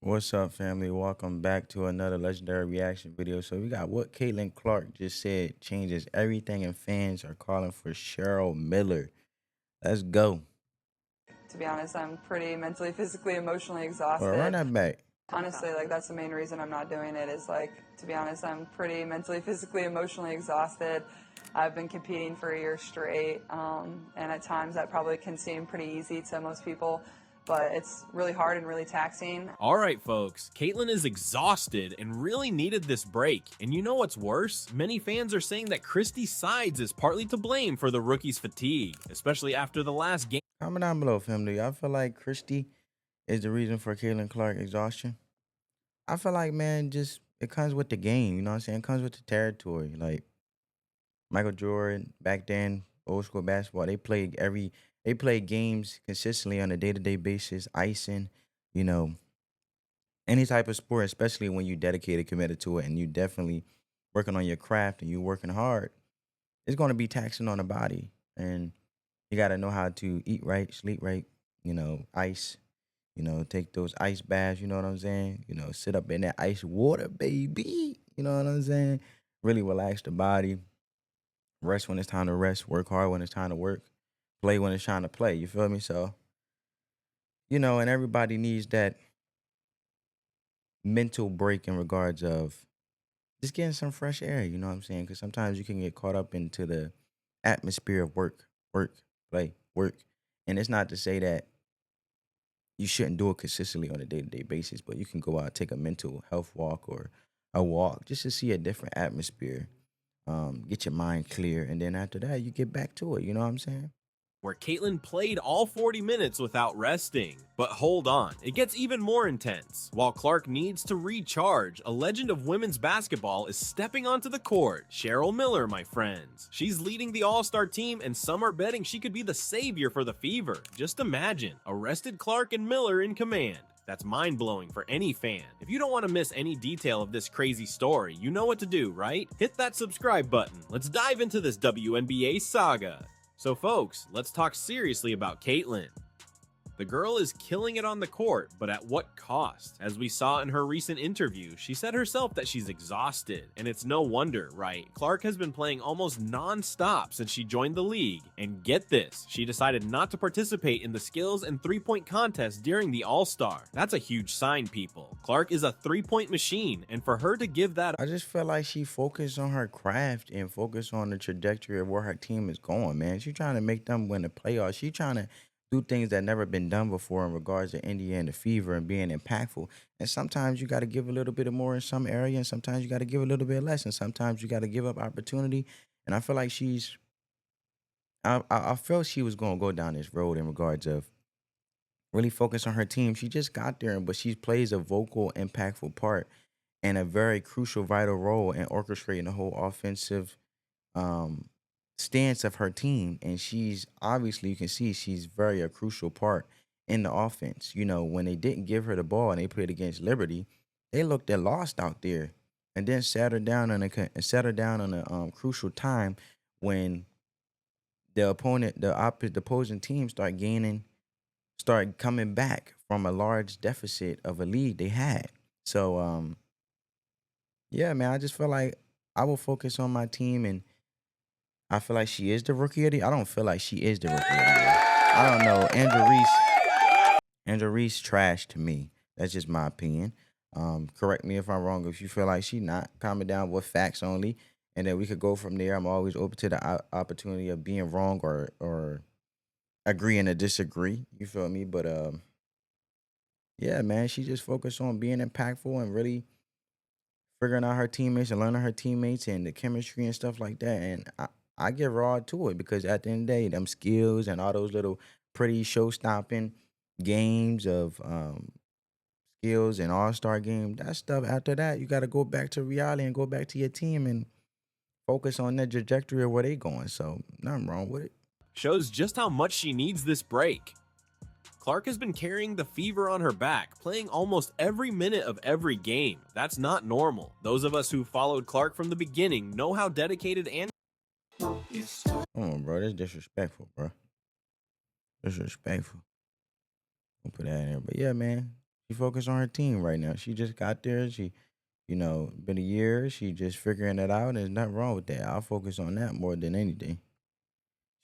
What's up, family? Welcome back to another legendary reaction video. So we got what Caitlin Clark just said changes everything, and fans are calling for Cheryl Miller. Let's go. To be honest, I'm pretty mentally, physically, emotionally Well, run exhausted. that back. Honestly, like that's the main reason I'm not doing it is like, to be honest, I'm pretty mentally, physically, emotionally exhausted. I've been competing for a year straight, and at times that probably can seem pretty easy to most people, but it's really hard and really taxing. All right, folks, Caitlin is exhausted and really needed this break. And you know what's worse? Many fans are saying that Christy Sides is partly to blame for the rookie's fatigue, especially after the last game. Comment down below, family. I feel like Christy is the reason for Caitlin Clark exhaustion. I feel like, man, just it comes with the game. You know what I'm saying? It comes with the territory. Like Michael Jordan back then, old school basketball. They played games consistently on a day-to-day basis, icing. You know, any type of sport, especially when you dedicated, committed to it, and you definitely working on your craft and you working hard, it's going to be taxing on the body. And you got to know how to eat right, sleep right, ice, take those ice baths, you know what I'm saying? Sit up in that ice water, baby. You know what I'm saying? Really relax the body, rest when it's time to rest, work hard when it's time to work, play when it's time to play. You feel me? So, and everybody needs that mental break in regards of just getting some fresh air, you know what I'm saying? Because sometimes you can get caught up into the atmosphere of work, work, play, work. And it's not to say that you shouldn't do it consistently on a day-to-day basis, but you can go out, take a mental health walk or a walk just to see a different atmosphere, get your mind clear. And then after that, you get back to it. You know what I'm saying? Where Caitlin played all 40 minutes without resting. But hold on, it gets even more intense. While Clark needs to recharge, a legend of women's basketball is stepping onto the court. Cheryl Miller, my friends. She's leading the All-Star team, and some are betting she could be the savior for the Fever. Just imagine, arrested Clark and Miller in command. That's mind-blowing for any fan. If you don't want to miss any detail of this crazy story, you know what to do, right? Hit that subscribe button. Let's dive into this WNBA saga. So folks, let's talk seriously about Caitlin. The girl is killing it on the court, but at what cost? As we saw in her recent interview, she said herself that she's exhausted, and it's no wonder, right? Clark has been playing almost non-stop since she joined the league, and get this, she decided not to participate in the skills and three-point contest during the All-Star. That's a huge sign, people. Clark is a three-point machine, and for her to give that, I just feel like she focused on her craft and focused on the trajectory of where her team is going, man. She's trying to make them win the playoffs. She's trying to do things that never been done before in regards to India and the Fever and being impactful. And sometimes you got to give a little bit more in some area, and sometimes you got to give a little bit less, and sometimes you got to give up opportunity. And I feel like I felt she was going to go down this road in regards of really focus on her team. She just got there, but she plays a vocal, impactful part and a very crucial, vital role in orchestrating the whole offensive um, stance of her team. And she's obviously, you can see she's very a crucial part in the offense. When they didn't give her the ball and they played against Liberty, they looked at lost out there, and then sat her down on a crucial time when the opposing team start coming back from a large deficit of a lead they had. So yeah, man, I just feel like I will focus on my team, and I feel like she is the rookie of the year. I don't feel like she is the rookie of the year. I don't know. Andrew Reese trash to me. That's just my opinion. Correct me if I'm wrong. If you feel like she not, comment down with facts only, and then we could go from there. I'm always open to the opportunity of being wrong or agreeing to disagree. You feel me? But yeah, man, she just focused on being impactful and really figuring out her teammates and learning her teammates and the chemistry and stuff like that. And I give raw to it, because at the end of the day, them skills and all those little pretty show stopping games of skills and all-star game, that stuff, after that, you got to go back to reality and go back to your team and focus on the trajectory of where they going. So nothing wrong with it. shows just how much she needs this break. Clark has been carrying the Fever on her back, playing almost every minute of every game. That's not normal. Those of us who followed Clark from the beginning know how dedicated and Come on, bro. That's disrespectful, bro. Disrespectful. Don't put that in there. But yeah, man, She focused on her team right now. She just got there. She, been a year. She just figuring it out. And there's nothing wrong with that. I'll focus on that more than anything.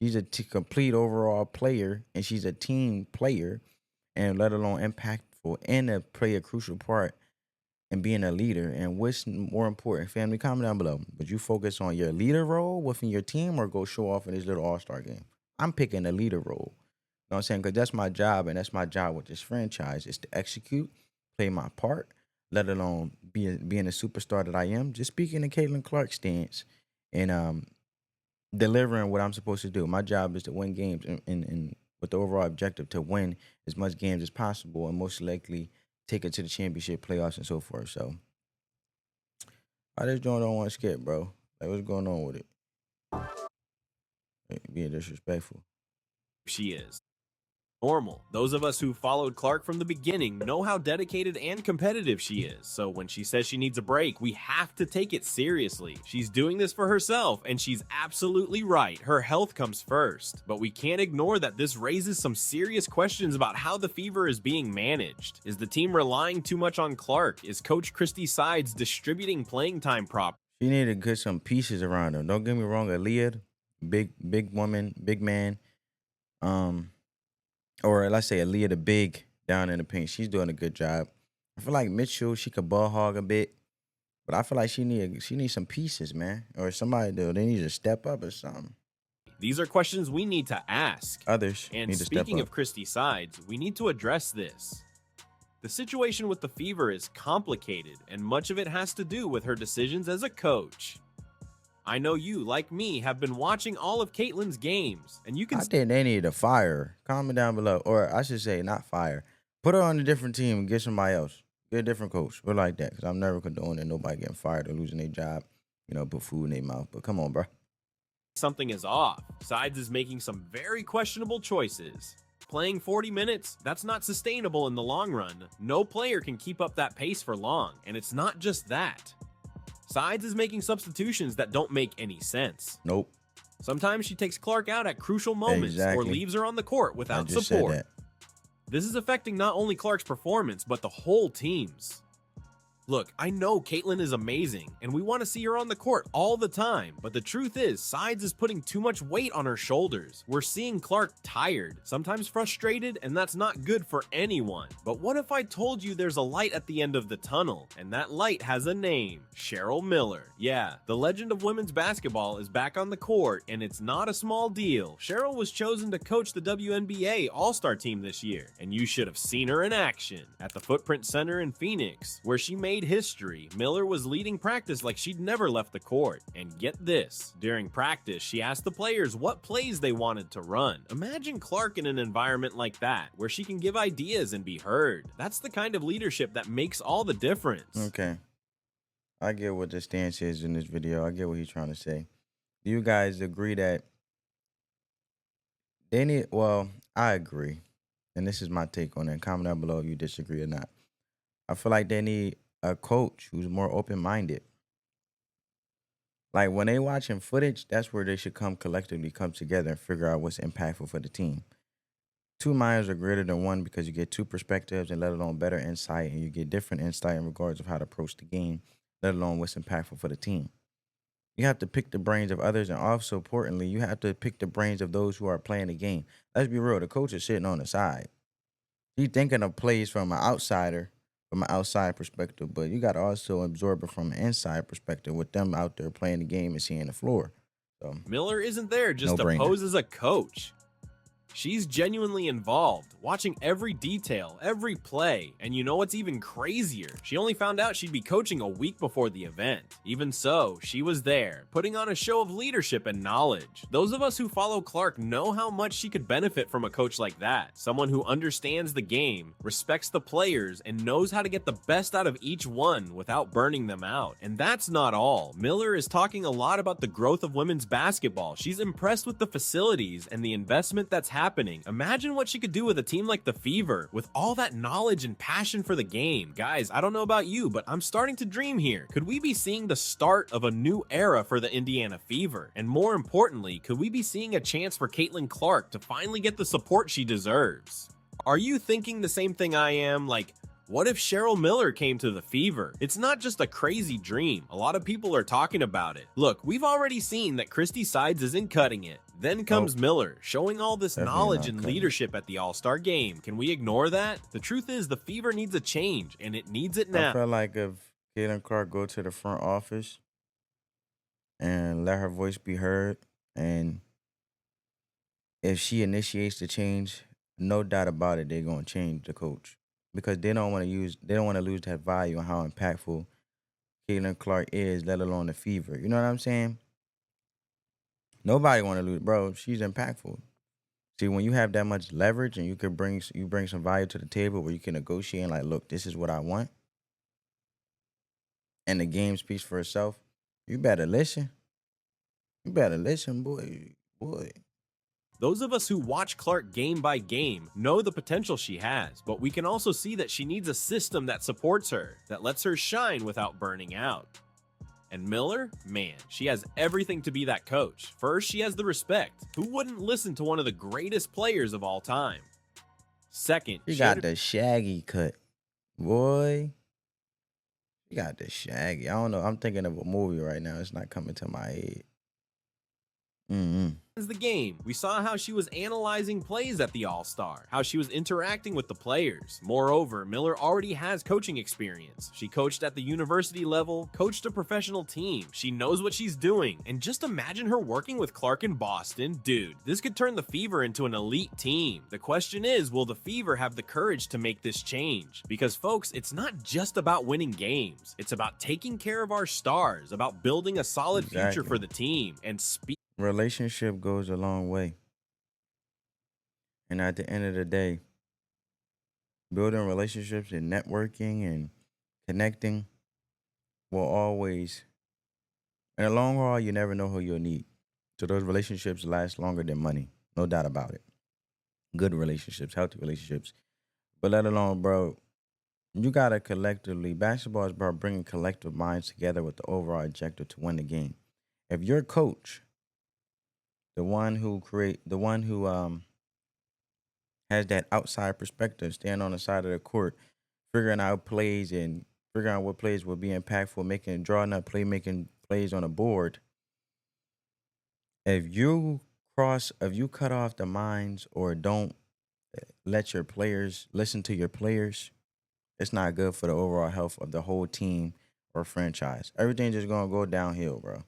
She's a complete overall player, and she's a team player, and let alone impactful and play a crucial part in being a leader. And what's more important, family? Comment down below. Would you focus on your leader role within your team or go show off in this little all-star game? I'm picking the leader role. You know what I'm saying? Because that's my job, and that's my job with this franchise is to execute, play my part, let alone being a superstar that I am. Just speaking in Caitlin Clark's stance and delivering what I'm supposed to do. My job is to win games and with the overall objective to win as much games as possible and most likely take it to the championship playoffs and so forth. So I just don't want to skip, bro. Like, what's going on with it? Like, being disrespectful. She is normal. Those of us who followed Clark from the beginning know how dedicated and competitive she is. So when she says she needs a break, we have to take it seriously. She's doing this for herself, and she's absolutely right. Her health comes first. But we can't ignore that this raises some serious questions about how the Fever is being managed. Is the team relying too much on Clark? Is Coach Christy Sides distributing playing time properly? She needed to get some pieces around her. Don't get me wrong, Aaliyah, big woman, big man. Or let's say Aaliyah the big down in the paint. She's doing a good job. I feel like Mitchell, she could ball hog a bit, but I feel like she needs some pieces, man. Or somebody they need to step up or something. These are questions we need to ask. Others and need to step up. Speaking of Christy Sides, we need to address this. The situation with the Fever is complicated, and much of it has to do with her decisions as a coach. I know you, like me, have been watching all of Caitlin's games, and you can... I think they need to fire her. Comment down below. Or I should say, not fire. Put her on a different team and get somebody else. Get a different coach. We're like that, because I'm never condoning nobody getting fired or losing their job. Put food in their mouth. But come on, bro. Something is off. Sides is making some very questionable choices. Playing 40 minutes, that's not sustainable in the long run. No player can keep up that pace for long, and it's not just that. Sides is making substitutions that don't make any sense. Nope. Sometimes she takes Clark out at crucial moments or leaves her on the court without support. This is affecting not only Clark's performance, but the whole team's. Look, I know Caitlin is amazing, and we want to see her on the court all the time, but the truth is, Sides is putting too much weight on her shoulders. We're seeing Clark tired, sometimes frustrated, and that's not good for anyone. But what if I told you there's a light at the end of the tunnel, and that light has a name? Cheryl Miller. Yeah, the legend of women's basketball is back on the court, and it's not a small deal. Cheryl was chosen to coach the WNBA All-Star team this year, and you should have seen her in action at the Footprint Center in Phoenix, where she made history. Miller was leading practice like she'd never left the court. And get this, during practice, she asked the players what plays they wanted to run. Imagine Clark in an environment like that, where she can give ideas and be heard. That's the kind of leadership that makes all the difference. Okay. I get what the stance is in this video. I get what he's trying to say. Do you guys agree that they need, well, I agree. And this is my take on it. Comment down below if you disagree or not. I feel like they need a coach who's more open-minded. Like when they watching footage, that's where they should collectively come together and figure out what's impactful for the team. Two minds are greater than one because you get two perspectives and let alone better insight, and you get different insight in regards of how to approach the game, let alone what's impactful for the team. You have to pick the brains of others, and also importantly, you have to pick the brains of those who are playing the game. Let's be real, the coach is sitting on the side. He's thinking of plays from an outsider, from an outside perspective, but you got to also absorb it from an inside perspective with them out there playing the game and seeing the floor. So Miller isn't there just to pose as a coach. She's genuinely involved, watching every detail, every play, and you know what's even crazier? She only found out she'd be coaching a week before the event. Even so, she was there, putting on a show of leadership and knowledge. Those of us who follow Clark know how much she could benefit from a coach like that. Someone who understands the game, respects the players, and knows how to get the best out of each one without burning them out. And that's not all. Miller is talking a lot about the growth of women's basketball. She's impressed with the facilities and the investment that's happening. Imagine what she could do with a team like the Fever, with all that knowledge and passion for the game. Guys, I don't know about you, but I'm starting to dream here. Could we be seeing the start of a new era for the Indiana Fever? And more importantly, could we be seeing a chance for Caitlin Clark to finally get the support she deserves? Are you thinking the same thing I am? Like, What if Cheryl Miller came to the Fever? It's not just a crazy dream. A lot of people are talking about it. Look, we've already seen that Christy Sides isn't cutting it. Then comes Miller, showing all this Definitely knowledge not and cutting it. leadership at the All-Star game. Can we ignore that? The truth is the Fever needs a change, and it needs it I now. feel like if Caitlin Clark go to the front office and let her voice be heard, and if she initiates the change, no doubt about it, they're gonna change the coach because they don't want to lose that value on how impactful Caitlin Clark is, let alone the Fever. You know what I'm saying? Nobody want to lose, bro. She's impactful. See, when you have that much leverage and you bring some value to the table where you can negotiate and like, look, this is what I want, and the game speaks for itself. You better listen. You better listen, boy. Those of us who watch Clark game by game know the potential she has, but we can also see that she needs a system that supports her, that lets her shine without burning out. And Miller, man, she has everything to be that coach. First, she has the respect. Who wouldn't listen to one of the greatest players of all time? Second, She got the shaggy cut, boy. She got the shaggy. I don't know. I'm thinking of a movie right now. It's not coming to my head. the game. We saw how she was analyzing plays at the All-Star, how she was interacting with the players. Moreover, Miller already has coaching experience. She coached at the university level, coached a professional team. She knows what she's doing. And just imagine her working with Clark in Boston. Dude, this could turn the Fever into an elite team. The question is, will the Fever have the courage to make this change? Because folks, it's not just about winning games. It's about taking care of our stars, about building a solid future for the team, and relationship goes a long way. And at the end of the day, building relationships and networking and connecting will always, in the long haul, you never know who you'll need. So those relationships last longer than money. No doubt about it. Good relationships, healthy relationships. But let alone, bro, you got to collectively, basketball is about bringing collective minds together with the overall objective to win the game. If your coach, the one who has that outside perspective, stand on the side of the court, figuring out plays and figuring out what plays will be impactful, drawing up making plays on the board. If you cut off the minds or don't let your players listen to your players, it's not good for the overall health of the whole team or franchise. Everything's just gonna go downhill, bro.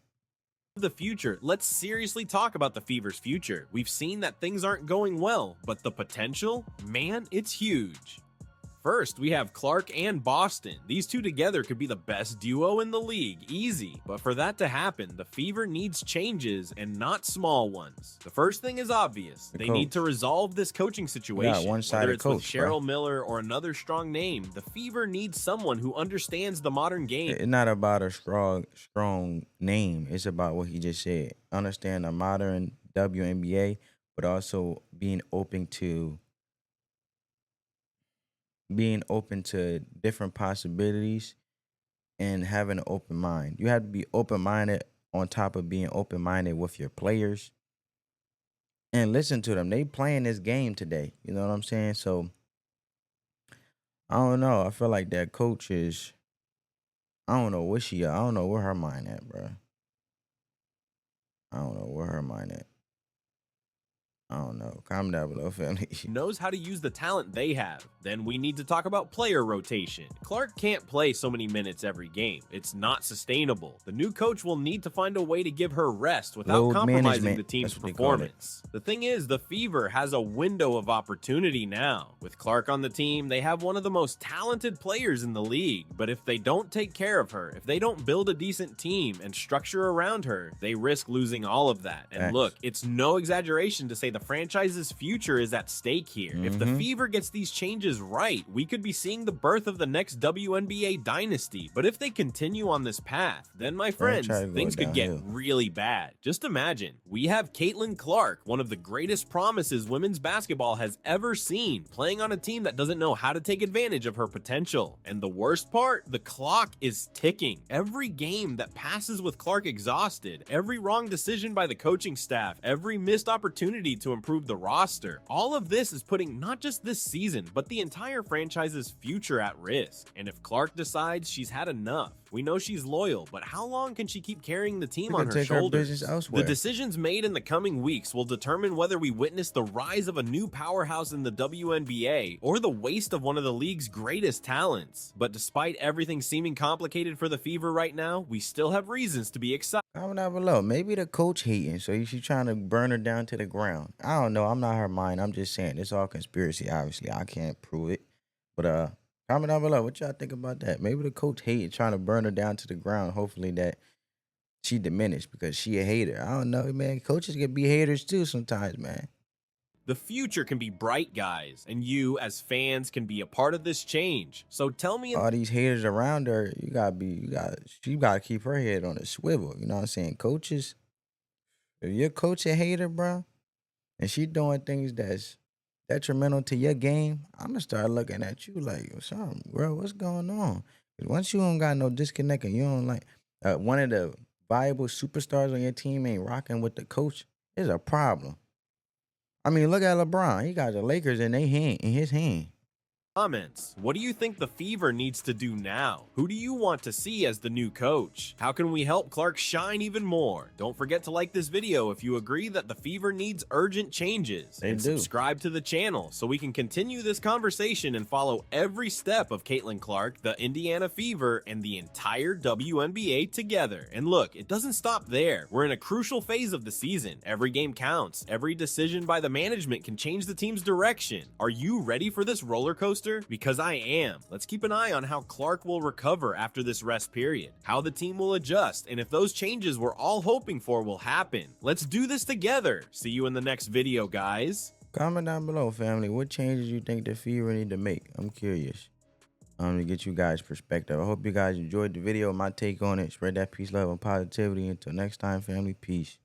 the future. Let's seriously talk about the Fever's future. We've seen that things aren't going well, but the potential, man, it's huge. First, we have Clark and Boston. These two together could be the best duo in the league, easy. But for that to happen, the Fever needs changes and not small ones. The first thing is obvious. They need to resolve this coaching situation. Whether it's with Cheryl Miller or another strong name, the Fever needs someone who understands the modern game. It's not about a strong name. It's about what he just said. Understand the modern WNBA, but also being open to different possibilities and having an open mind. You have to be open-minded on top of being open-minded with your players and listen to them. They playing this game today. You know what I'm saying? So I don't know. I feel like that coach is, I don't know where her mind at, bro. I don't know where her mind at. I don't know. Comment down below, family. Knows how to use the talent they have. Then we need to talk about player rotation. Clark can't play so many minutes every game. It's not sustainable. The new coach will need to find a way to give her rest without compromising the team's performance. The thing is, the Fever has a window of opportunity now. With Clark on the team, they have one of the most talented players in the league. But if they don't take care of her, if they don't build a decent team and structure around her, they risk losing all of that. And look, it's no exaggeration to say the franchise's future is at stake here. If the Fever gets these changes right, we could be seeing the birth of the next WNBA dynasty. But if they continue on this path, then my friends, things could get really bad. Just imagine, we have Caitlin Clark, one of the greatest promises women's basketball has ever seen, playing on a team that doesn't know how to take advantage of her potential. And the worst part, the clock is ticking. Every game that passes with Clark exhausted, every wrong decision by the coaching staff, every missed opportunity to to improve the roster. All of this is putting not just this season, but the entire franchise's future at risk. And if Clark decides she's had enough, we know she's loyal, but how long can she keep carrying the team on her Take her shoulders? business elsewhere. The decisions made in the coming weeks will determine whether we witness the rise of a new powerhouse in the WNBA or the waste of one of the league's greatest talents. But despite everything seeming complicated for the Fever right now, we still have reasons to be excited. Comment down below. Maybe the coach hating, so she's trying to burn her down to the ground. I don't know. I'm not her mind. I'm just saying it's all conspiracy. Obviously, I can't prove it. But comment down below. What y'all think about that? Maybe the coach hating, trying to burn her down to the ground. Hopefully that she diminished because she a hater. I don't know, man. Coaches can be haters too sometimes, man. The future can be bright, guys, and you as fans can be a part of this change. So tell me all these haters around her, she gotta keep her head on a swivel. You know what I'm saying? Coaches, if your coach a hater, bro, and she doing things that's detrimental to your game, I'm gonna start looking at you like, something, bro, what's going on? 'Cause once you don't got no disconnect and you don't like one of the viable superstars on your team ain't rocking with the coach, there's a problem. I mean, look at LeBron. He got the Lakers in his hand. Comments. What do you think the Fever needs to do now? Who do you want to see as the new coach? How can we help Clark shine even more? Don't forget to like this video if you agree that the Fever needs urgent changes. They and do. Subscribe to the channel so we can continue this conversation and follow every step of Caitlin Clark, the Indiana Fever, and the entire WNBA together. And look, it doesn't stop there. We're in a crucial phase of the season. Every game counts. Every decision by the management can change the team's direction. Are you ready for this roller coaster? Because I am. Let's keep an eye on how Clark will recover after this rest period, how the team will adjust, and if those changes we're all hoping for will happen. Let's do this together. See you in the next video, guys. Comment down below, family. What changes you think the Fever need to make? I'm curious. To get you guys' perspective. I hope you guys enjoyed the video, my take on it. Spread that peace, love, and positivity. Until next time, family. Peace.